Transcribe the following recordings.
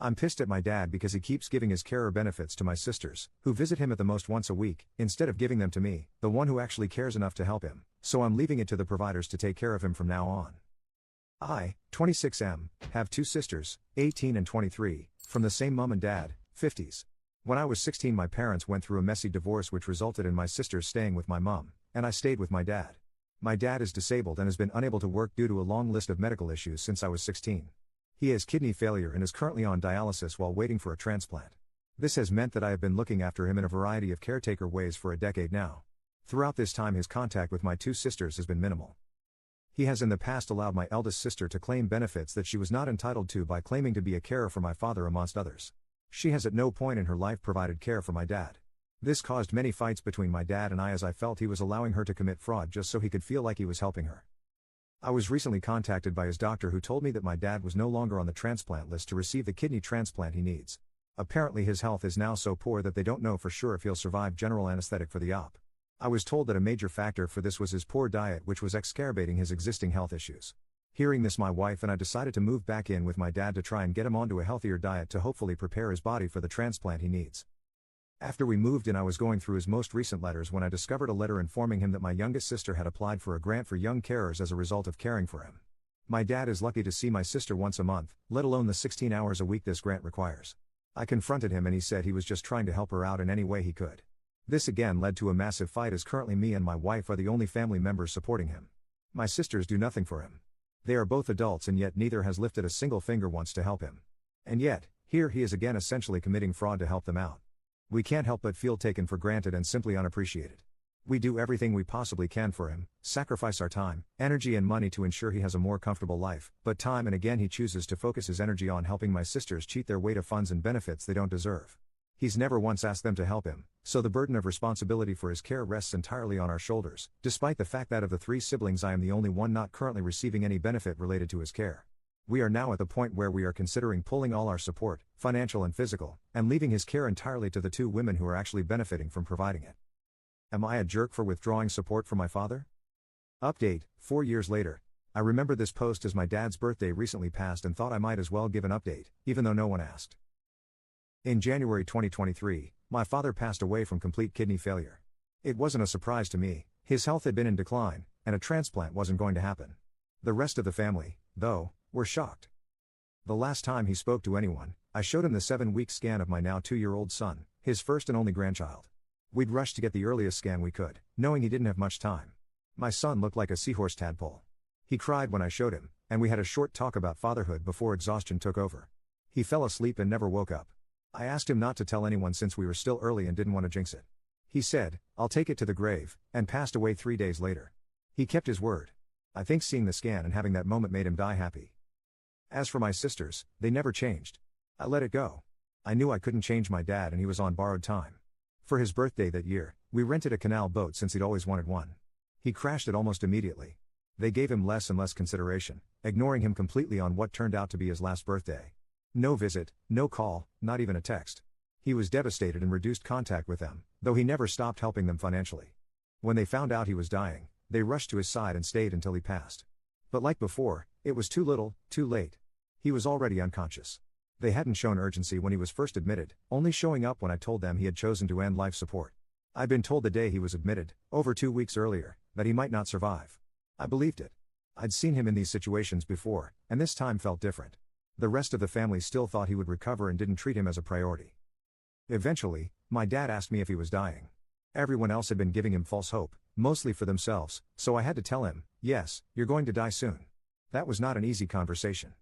I'm pissed at my dad because he keeps giving his carer benefits to my sisters, who visit him at the most once a week, instead of giving them to me, the one who actually cares enough to help him, so I'm leaving it to the providers to take care of him from now on. I, 26M, have two sisters, 18 and 23, from the same mom and dad, 50s. When I was 16 my parents went through a messy divorce which resulted in my sisters staying with my mom, and I stayed with my dad. My dad is disabled and has been unable to work due to a long list of medical issues since I was 16. He has kidney failure and is currently on dialysis while waiting for a transplant. This has meant that I have been looking after him in a variety of caretaker ways for a decade now. Throughout this time his contact with my two sisters has been minimal. He has in the past allowed my eldest sister to claim benefits that she was not entitled to by claiming to be a carer for my father amongst others. She has at no point in her life provided care for my dad. This caused many fights between my dad and I as I felt he was allowing her to commit fraud just so he could feel like he was helping her. I was recently contacted by his doctor who told me that my dad was no longer on the transplant list to receive the kidney transplant he needs. Apparently his health is now so poor that they don't know for sure if he'll survive general anesthetic for the op. I was told that a major factor for this was his poor diet which was exacerbating his existing health issues. Hearing this my wife and I decided to move back in with my dad to try and get him onto a healthier diet to hopefully prepare his body for the transplant he needs. After we moved in I was going through his most recent letters when I discovered a letter informing him that my youngest sister had applied for a grant for young carers as a result of caring for him. My dad is lucky to see my sister once a month, let alone the 16 hours a week this grant requires. I confronted him and he said he was just trying to help her out in any way he could. This again led to a massive fight as currently me and my wife are the only family members supporting him. My sisters do nothing for him. They are both adults and yet neither has lifted a single finger once to help him. And yet, here he is again essentially committing fraud to help them out. We can't help but feel taken for granted and simply unappreciated. We do everything we possibly can for him, sacrifice our time, energy and money to ensure he has a more comfortable life, but time and again he chooses to focus his energy on helping my sisters cheat their way to funds and benefits they don't deserve. He's never once asked them to help him, so the burden of responsibility for his care rests entirely on our shoulders, despite the fact that of the three siblings I am the only one not currently receiving any benefit related to his care. We are now at the point where we are considering pulling all our support, financial and physical, and leaving his care entirely to the two women who are actually benefiting from providing it. Am I a jerk for withdrawing support from my father? Update, 4 years later. I remember this post as my dad's birthday recently passed and thought I might as well give an update, even though no one asked. In January 2023, my father passed away from complete kidney failure. It wasn't a surprise to me, his health had been in decline, and a transplant wasn't going to happen. The rest of the family, though, were shocked. The last time he spoke to anyone, I showed him the 7-week scan of my now 2-year-old son, his first and only grandchild. We'd rushed to get the earliest scan we could, knowing he didn't have much time. My son looked like a seahorse tadpole. He cried when I showed him, and we had a short talk about fatherhood before exhaustion took over. He fell asleep and never woke up. I asked him not to tell anyone since we were still early and didn't want to jinx it. He said, "I'll take it to the grave," and passed away 3 days later. He kept his word. I think seeing the scan and having that moment made him die happy. As for my sisters, they never changed. I let it go. I knew I couldn't change my dad and he was on borrowed time. For his birthday that year, we rented a canal boat since he'd always wanted one. He crashed it almost immediately. They gave him less and less consideration, ignoring him completely on what turned out to be his last birthday. No visit, no call, not even a text. He was devastated and reduced contact with them, though he never stopped helping them financially. When they found out he was dying, they rushed to his side and stayed until he passed. But like before, it was too little, too late. He was already unconscious. They hadn't shown urgency when he was first admitted, only showing up when I told them he had chosen to end life support. I'd been told the day he was admitted, over 2 weeks earlier, that he might not survive. I believed it. I'd seen him in these situations before, and this time felt different. The rest of the family still thought he would recover and didn't treat him as a priority. Eventually, my dad asked me if he was dying. Everyone else had been giving him false hope, mostly for themselves, so I had to tell him, "Yes, you're going to die soon." That was not an easy conversation.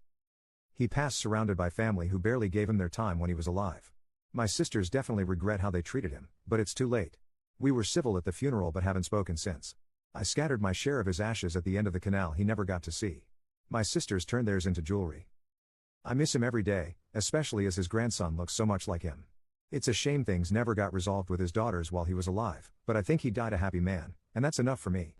He passed surrounded by family who barely gave him their time when he was alive. My sisters definitely regret how they treated him, but it's too late. We were civil at the funeral but haven't spoken since. I scattered my share of his ashes at the end of the canal he never got to see. My sisters turned theirs into jewelry. I miss him every day, especially as his grandson looks so much like him. It's a shame things never got resolved with his daughters while he was alive, but I think he died a happy man, and that's enough for me.